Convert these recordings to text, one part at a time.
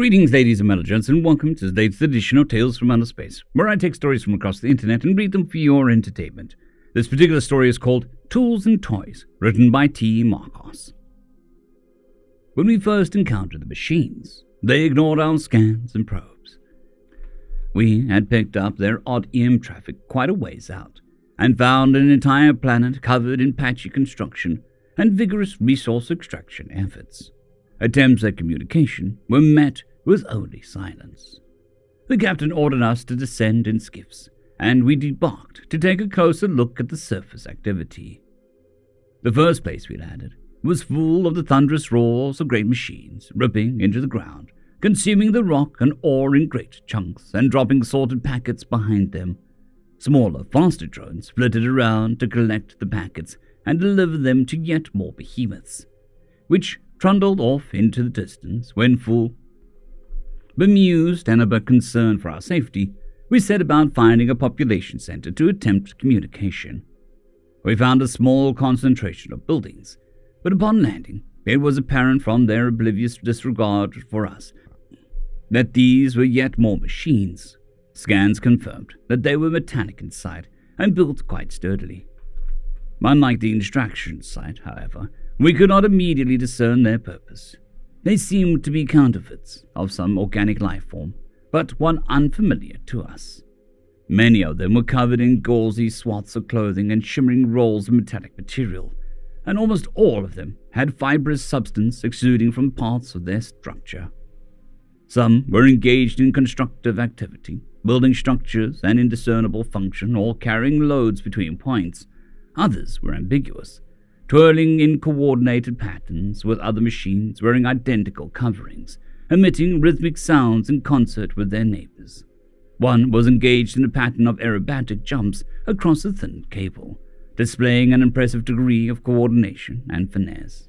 Greetings, ladies and gents, and welcome to today's edition of Tales from Outer Space, where I take stories from across the internet and read them for your entertainment. This particular story is called Tools and Toys, written by TMarkos. When we first encountered the machines, they ignored our scans and probes. We had picked up their odd EM traffic quite a ways out, and found an entire planet covered in patchy construction and vigorous resource extraction efforts. Attempts at communication were met with only silence. The captain ordered us to descend in skiffs, and we debarked to take a closer look at the surface activity. The first place we landed was full of the thunderous roars of great machines ripping into the ground, consuming the rock and ore in great chunks and dropping sorted packets behind them. Smaller, faster drones flitted around to collect the packets and deliver them to yet more behemoths, which trundled off into the distance when full. Bemused and a bit concerned for our safety, we set about finding a population center to attempt communication. We found a small concentration of buildings, but upon landing, it was apparent from their oblivious disregard for us that these were yet more machines. Scans confirmed that they were metallic inside and built quite sturdily. Unlike the extraction site, however, we could not immediately discern their purpose. They seemed to be counterfeits of some organic life form, but one unfamiliar to us. Many of them were covered in gauzy swaths of clothing and shimmering rolls of metallic material, and almost all of them had fibrous substance exuding from parts of their structure. Some were engaged in constructive activity, building structures and indiscernible function or carrying loads between points. Others were ambiguous, twirling in coordinated patterns with other machines wearing identical coverings, emitting rhythmic sounds in concert with their neighbors. One was engaged in a pattern of aerobatic jumps across a thin cable, displaying an impressive degree of coordination and finesse.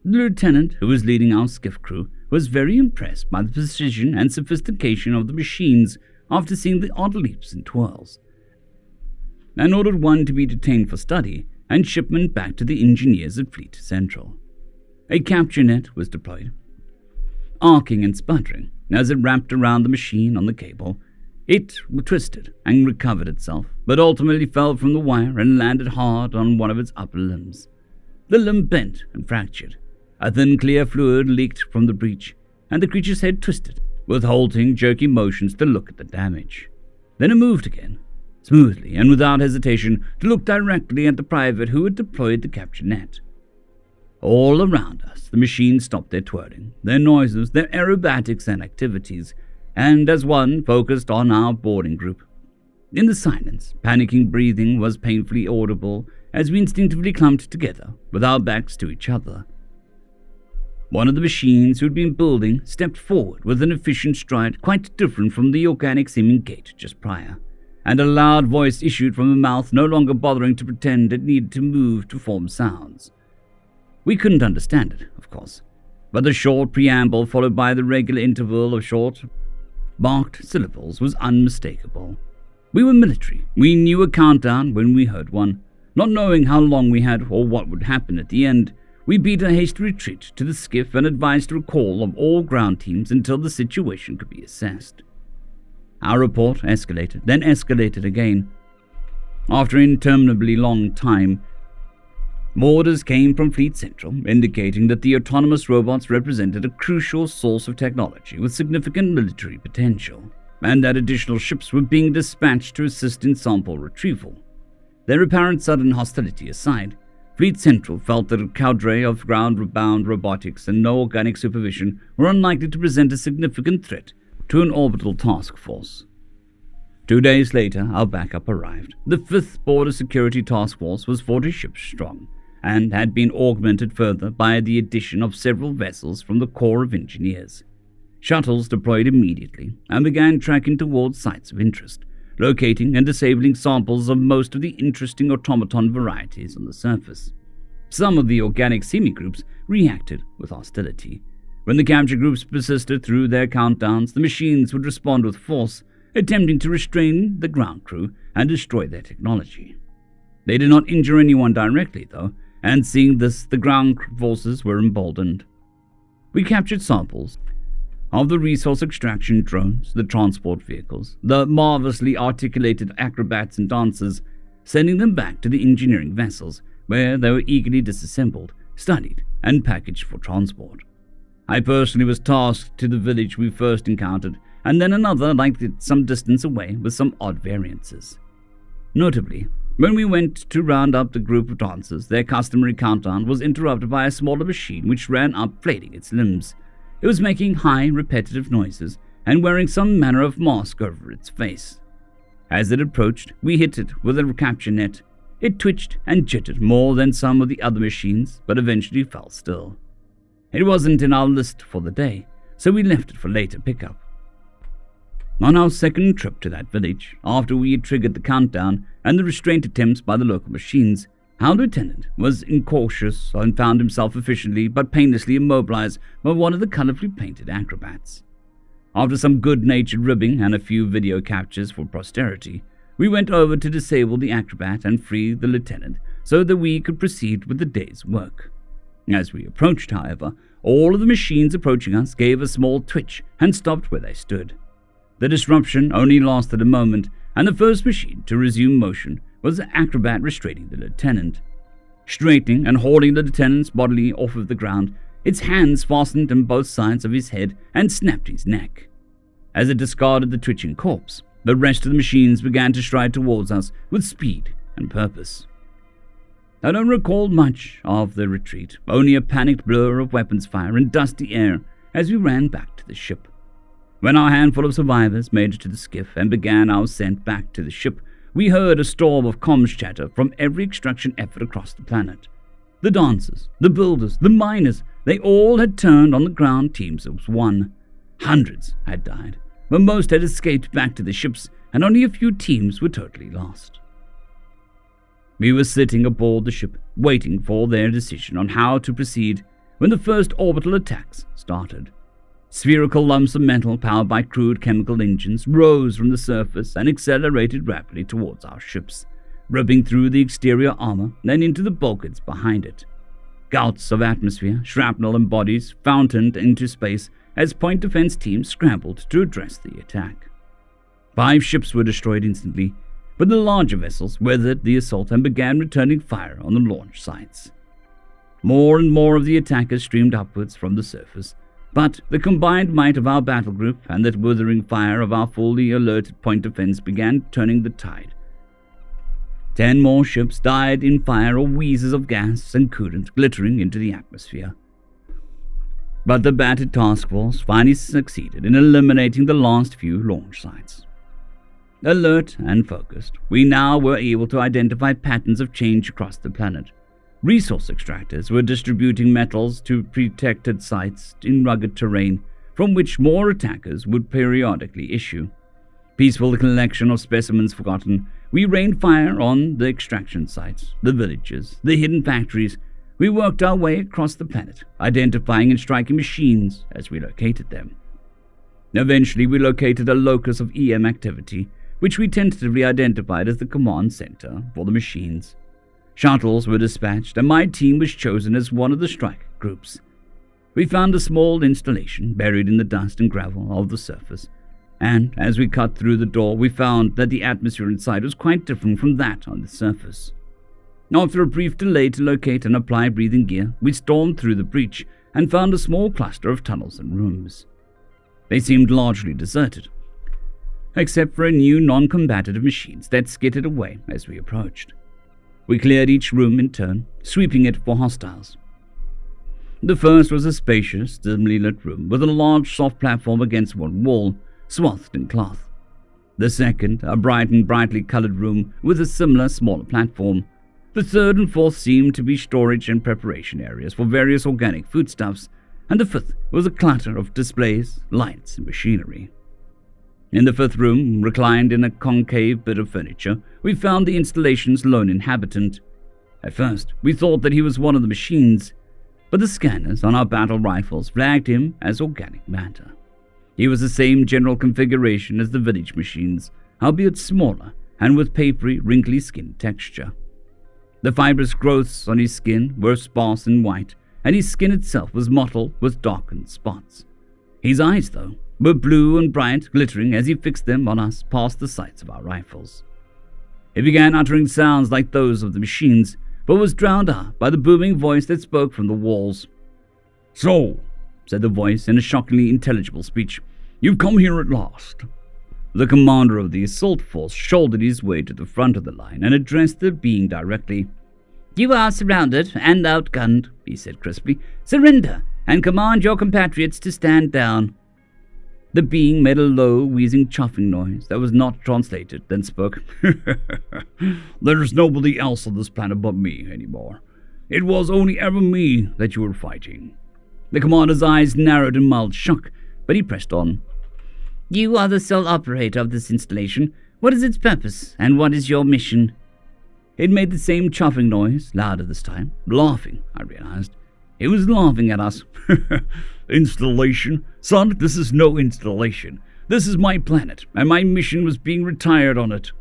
The lieutenant who was leading our skiff crew was very impressed by the precision and sophistication of the machines after seeing the odd leaps and twirls, and ordered one to be detained for study and shipment back to the engineers at Fleet Central. A capture net was deployed, arcing and sputtering as it wrapped around the machine on the cable. It twisted and recovered itself, but ultimately fell from the wire and landed hard on one of its upper limbs. The limb bent and fractured. A thin clear fluid leaked from the breach, and the creature's head twisted, with halting, jerky motions to look at the damage. Then it moved again, smoothly and without hesitation, to look directly at the private who had deployed the capture net. All around us, the machines stopped their twirling, their noises, their aerobatics and activities, and as one focused on our boarding group. In the silence, panicking breathing was painfully audible as we instinctively clumped together, with our backs to each other. One of the machines who had been building stepped forward with an efficient stride quite different from the organic-seeming gait just prior, and a loud voice issued from a mouth no longer bothering to pretend it needed to move to form sounds. We couldn't understand it, of course, but the short preamble followed by the regular interval of short, barked syllables was unmistakable. We were military. We knew a countdown when we heard one. Not knowing how long we had or what would happen at the end, we beat a hasty retreat to the skiff and advised a recall of all ground teams until the situation could be assessed. Our report escalated, then escalated again. After an interminably long time, orders came from Fleet Central indicating that the autonomous robots represented a crucial source of technology with significant military potential, and that additional ships were being dispatched to assist in sample retrieval. Their apparent sudden hostility aside, Fleet Central felt that a cadre of ground-bound robotics and no organic supervision were unlikely to present a significant threat to an orbital task force. 2 days later, our backup arrived. The 5th Border Security Task Force was 40 ships strong, and had been augmented further by the addition of several vessels from the Corps of Engineers. Shuttles deployed immediately and began tracking towards sites of interest, locating and disabling samples of most of the interesting automaton varieties on the surface. Some of the organic semi-groups reacted with hostility. When the capture groups persisted through their countdowns, the machines would respond with force, attempting to restrain the ground crew and destroy their technology. They did not injure anyone directly, though, and seeing this, the ground forces were emboldened. We captured samples of the resource extraction drones, the transport vehicles, the marvelously articulated acrobats and dancers, sending them back to the engineering vessels, where they were eagerly disassembled, studied, and packaged for transport. I personally was tasked to the village we first encountered, and then another like it some distance away with some odd variances. Notably, when we went to round up the group of dancers, their customary countdown was interrupted by a smaller machine which ran up, flailing its limbs. It was making high, repetitive noises and wearing some manner of mask over its face. As it approached, we hit it with a capture net. It twitched and jittered more than some of the other machines, but eventually fell still. It wasn't in our list for the day, so we left it for later pickup. On our second trip to that village, after we had triggered the countdown and the restraint attempts by the local machines, our lieutenant was incautious and found himself efficiently but painlessly immobilized by one of the colorfully painted acrobats. After some good-natured ribbing and a few video captures for posterity, we went over to disable the acrobat and free the lieutenant so that we could proceed with the day's work. As we approached, however, all of the machines approaching us gave a small twitch and stopped where they stood. The disruption only lasted a moment, and the first machine to resume motion was the acrobat restraining the lieutenant. Straightening and hauling the lieutenant's body off of the ground, its hands fastened on both sides of his head and snapped his neck. As it discarded the twitching corpse, the rest of the machines began to stride towards us with speed and purpose. I don't recall much of the retreat, only a panicked blur of weapons fire and dusty air as we ran back to the ship. When our handful of survivors made it to the skiff and began our ascent back to the ship, we heard a storm of comms chatter from every extraction effort across the planet. The dancers, the builders, the miners, they all had turned on the ground teams as one. Hundreds had died, but most had escaped back to the ships, and only a few teams were totally lost. We were sitting aboard the ship, waiting for their decision on how to proceed, when the first orbital attacks started. Spherical lumps of metal powered by crude chemical engines rose from the surface and accelerated rapidly towards our ships, ripping through the exterior armor and into the bulkheads behind it. Gouts of atmosphere, shrapnel, and bodies fountained into space as point defense teams scrambled to address the attack. 5 ships were destroyed instantly, but the larger vessels weathered the assault and began returning fire on the launch sites. More and more of the attackers streamed upwards from the surface, but the combined might of our battle group and the withering fire of our fully alerted point defense began turning the tide. 10 more ships died in fire or wheezes of gas and coolant glittering into the atmosphere. But the battered task force finally succeeded in eliminating the last few launch sites. Alert and focused, we now were able to identify patterns of change across the planet. Resource extractors were distributing metals to protected sites in rugged terrain, from which more attackers would periodically issue. Peaceful collection of specimens forgotten, we rained fire on the extraction sites, the villages, the hidden factories. We worked our way across the planet, identifying and striking machines as we located them. Eventually, we located a locus of EM activity, which we tentatively identified as the command center for the machines. Shuttles were dispatched, and my team was chosen as one of the strike groups. We found a small installation buried in the dust and gravel of the surface, and as we cut through the door, we found that the atmosphere inside was quite different from that on the surface. After a brief delay to locate and apply breathing gear, we stormed through the breach and found a small cluster of tunnels and rooms. They seemed largely deserted, except for a new non-combative machines that skittered away as we approached. We cleared each room in turn, sweeping it for hostiles. The first was a spacious, dimly lit room with a large soft platform against one wall, swathed in cloth. The second, a bright and brightly colored room with a similar smaller platform. The third and fourth seemed to be storage and preparation areas for various organic foodstuffs, and the fifth was a clutter of displays, lights, and machinery. In the fifth room, reclined in a concave bit of furniture, we found the installation's lone inhabitant. At first, we thought that he was one of the machines, but the scanners on our battle rifles flagged him as organic matter. He was the same general configuration as the village machines, albeit smaller and with papery, wrinkly skin texture. The fibrous growths on his skin were sparse and white, and his skin itself was mottled with darkened spots. His eyes, though, were blue and bright, glittering as he fixed them on us past the sights of our rifles. He began uttering sounds like those of the machines, but was drowned out by the booming voice that spoke from the walls. "So," said the voice in a shockingly intelligible speech, "you've come here at last." The commander of the assault force shouldered his way to the front of the line and addressed the being directly. "You are surrounded and outgunned," he said crisply. "Surrender, and command your compatriots to stand down." The being made a low, wheezing chuffing noise that was not translated, then spoke. "There's nobody else on this planet but me anymore. It was only ever me that you were fighting." The commander's eyes narrowed in mild shock, but he pressed on. "You are the sole operator of this installation. What is its purpose, and what is your mission?" It made the same chuffing noise, louder this time. Laughing, I realized. It was laughing at us. "Installation? Son, this is no installation. This is my planet, and my mission was being retired on it."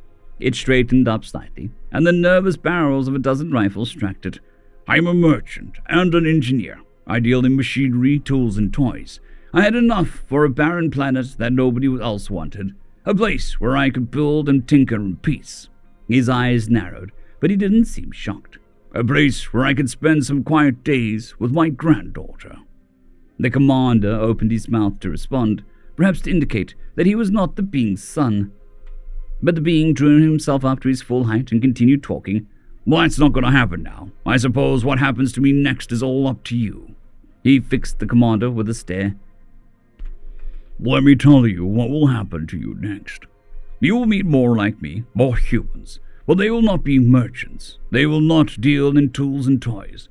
It straightened up slightly, and the nervous barrels of a dozen rifles struck it. "I'm a merchant and an engineer. I deal in machinery, tools, and toys. I had enough for a barren planet that nobody else wanted. A place where I could build and tinker in peace." His eyes narrowed, but he didn't seem shocked. "A place where I could spend some quiet days with my granddaughter." The commander opened his mouth to respond, perhaps to indicate that he was not the being's son. But the being drew himself up to his full height and continued talking. "Well, that's not going to happen now. I suppose what happens to me next is all up to you." He fixed the commander with a stare. "Let me tell you what will happen to you next. You will meet more like me, more humans, but they will not be merchants. They will not deal in tools and toys.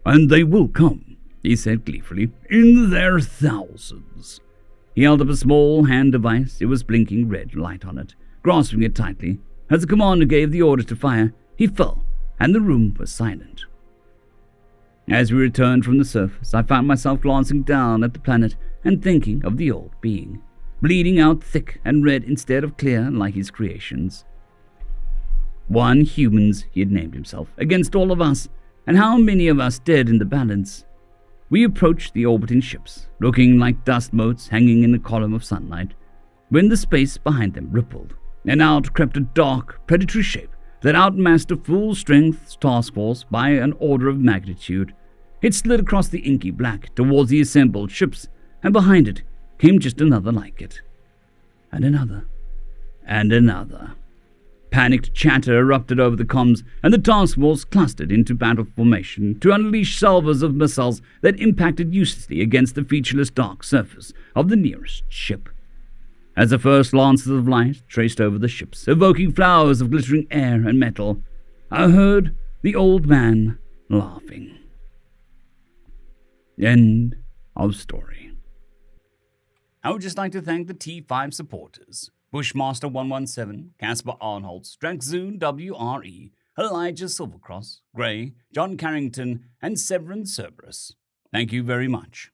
And they will come," he said gleefully, "in their thousands." He held up a small hand device. It was blinking red light on it. Grasping it tightly, as the commander gave the order to fire, he fell, and the room was silent. As we returned from the surface, I found myself glancing down at the planet and thinking of the old being, bleeding out thick and red instead of clear like his creations. One humans, he had named himself, against all of us, and how many of us dead in the balance. We approached the orbiting ships, looking like dust motes hanging in a column of sunlight, when the space behind them rippled, and out crept a dark, predatory shape that outmassed a full-strength task force by an order of magnitude. It slid across the inky black towards the assembled ships, and behind it came just another like it. And another. And another. Panicked chatter erupted over the comms, and the task force clustered into battle formation to unleash salvos of missiles that impacted uselessly against the featureless dark surface of the nearest ship. As the first lances of light traced over the ships, evoking flowers of glittering air and metal, I heard the old man laughing. End of story. I would just like to thank the T5 supporters: Bushmaster 117, Casper Arnholtz, Drexzoon WRE, Elijah Silvercross, Gray, John Carrington, and Severin Cerberus. Thank you very much.